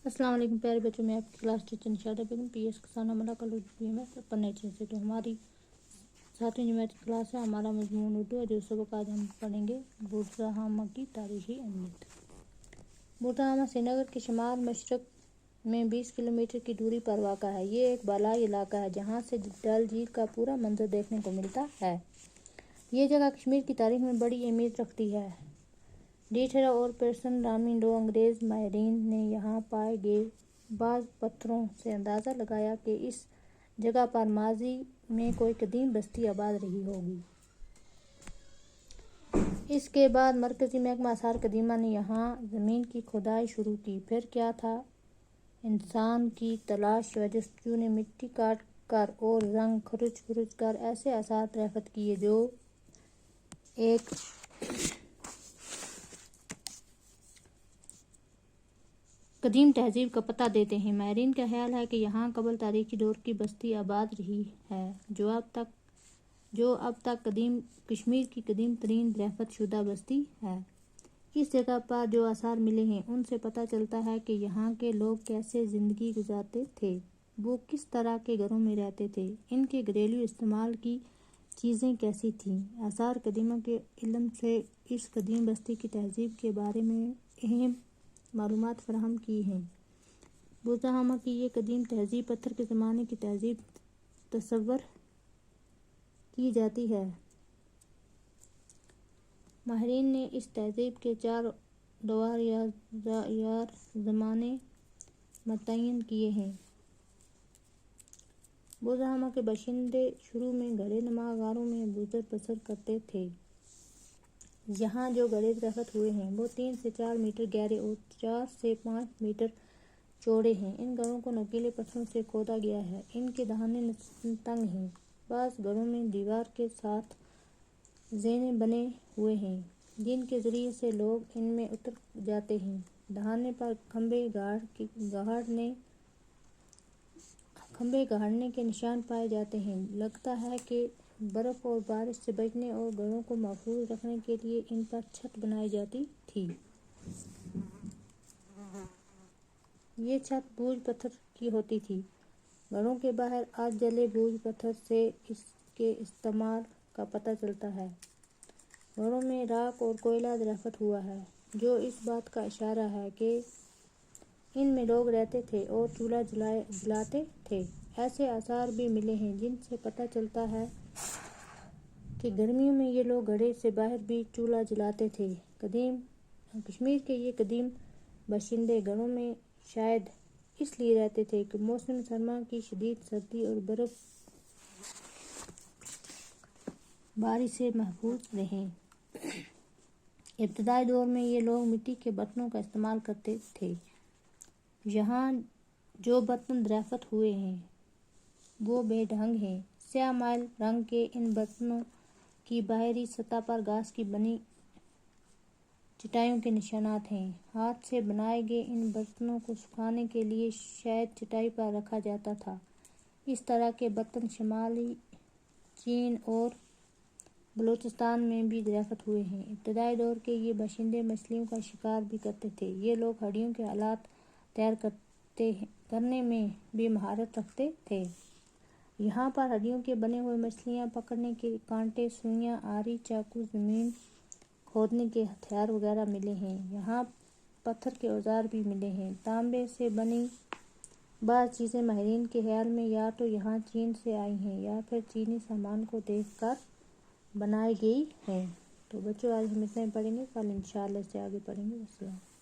السلام علیکم پیارے بچوں، میں آپ کی کلاس ٹیچر نشاطہ بیگم پی ایس کسانہ ملا کالج میں پڑھنے سے تو ہماری 7ویں جماعت کی کلاس ہے۔ ہمارا مضمون اردو ہے۔ جو سبق آج ہم پڑھیں گے بورزہامہ کی تاریخی اہمیت۔ بورزہامہ سری نگر کے شمال مشرق میں 20 کلومیٹر کی دوری پر واقع ہے۔ یہ ایک بالائی علاقہ ہے جہاں سے ڈل جھیل کا پورا منظر دیکھنے کو ملتا ہے۔ یہ جگہ کشمیر کی تاریخ میں بڑی اہمیت رکھتی ہے۔ ڈیٹھرا اور پیرسن رامنڈو انگریز ماہرین نے یہاں پائے گئے بعض پتھروں سے اندازہ لگایا کہ اس جگہ پر ماضی میں کوئی قدیم بستی آباد رہی ہوگی۔ اس کے بعد مرکزی محکمہ آثار قدیمہ نے یہاں زمین کی کھدائی شروع کی۔ پھر کیا تھا؟ انسان کی تلاش و جستجو نے مٹی کاٹ کر اور رنگ کھرچ کر ایسے آثار دریافت کیے جو ایک قدیم تہذیب کا پتہ دیتے ہیں۔ ماہرین کا خیال ہے کہ یہاں قبل تاریخی دور کی بستی آباد رہی ہے جو اب تک کشمیر کی قدیم ترین دریافت شدہ بستی ہے۔ اس جگہ پر جو آثار ملے ہیں ان سے پتہ چلتا ہے کہ یہاں کے لوگ کیسے زندگی گزارتے تھے، وہ کس طرح کے گھروں میں رہتے تھے، ان کے گھریلو استعمال کی چیزیں کیسی تھیں۔ آثار قدیمہ کے علم سے اس قدیم بستی کی تہذیب کے بارے میں اہم معلومات فراہم کی ہیں۔ بورزہامہ کی یہ قدیم تہذیب پتھر کے زمانے کی تہذیب تصور کی جاتی ہے۔ ماہرین نے اس تہذیب کے 4 ادوار یا زمانے متعین کیے ہیں۔ بورزہامہ کے باشندے شروع میں گڑھے نما غاروں میں گزر بسر کرتے تھے۔ یہاں جو گڑھے دریافت ہوئے ہیں وہ 3 سے 4 میٹر گہرے اور 4 سے 5 میٹر چوڑے ہیں۔ ان گڑھوں کو نوکیلے پتھروں سے کھودا گیا ہے۔ ان کے دہانے تنگ ہیں۔ بعض گڑھوں میں دیوار کے ساتھ زینے بنے ہوئے ہیں جن کے ذریعے سے لوگ ان میں اتر جاتے ہیں۔ دہانے پر کھمبے گاڑنے کے نشان پائے جاتے ہیں۔ لگتا ہے کہ برف اور بارش سے بچنے اور گڑھوں کو محفوظ رکھنے کے لیے ان پر چھت بنائی جاتی تھی۔ یہ چھت بھوج پتھر کی ہوتی تھی۔ گڑھوں کے باہر آدھ جلے بھوج پتھر سے اس کے استعمال کا پتہ چلتا ہے۔ گھروں میں راکھ اور کوئلہ دریافت ہوا ہے جو اس بات کا اشارہ ہے کہ ان میں لوگ رہتے تھے اور چولہا جلاتے تھے۔ ایسے آثار بھی ملے ہیں جن سے پتہ چلتا ہے کہ گرمیوں میں یہ لوگ گڑھے سے باہر بھی چولہا جلاتے تھے۔ کشمیر کے یہ قدیم باشندے گھروں میں شاید اس لیے رہتے تھے کہ موسم سرما کی شدید سردی اور برف باری سے محفوظ رہیں۔ ابتدائی دور میں یہ لوگ مٹی کے برتنوں کا استعمال کرتے تھے۔ یہاں جو برتن دریافت ہوئے ہیں وہ بے ڈھنگ ہیں۔ سیاہ مائل رنگ کے ان برتنوں کی باہری سطح پر گھاس کی بنی چٹائیوں کے نشانات ہیں۔ ہاتھ سے بنائے گئے ان برتنوں کو سکھانے کے لیے شاید چٹائی پر رکھا جاتا تھا۔ اس طرح کے برتن شمالی چین اور بلوچستان میں بھی دریافت ہوئے ہیں۔ ابتدائی دور کے یہ باشندے مچھلیوں کا شکار بھی کرتے تھے۔ یہ لوگ ہڈیوں کے آلات تیار کرنے میں بھی مہارت رکھتے تھے۔ یہاں پر ہڈیوں کے بنے ہوئے مچھلیاں پکڑنے کے کانٹے، سوئیاں، آری، چاقو، زمین کھودنے کے ہتھیار وغیرہ ملے ہیں۔ یہاں پتھر کے اوزار بھی ملے ہیں۔ تانبے سے بنی بعض چیزیں ماہرین کے خیال میں یا تو یہاں چین سے آئی ہیں یا پھر چینی سامان کو دیکھ کر بنائی گئی ہیں۔ تو بچوں آج ہم اتنا ہی پڑھیں گے، کل انشاءاللہ اس سے آگے پڑھیں گے۔ السلام۔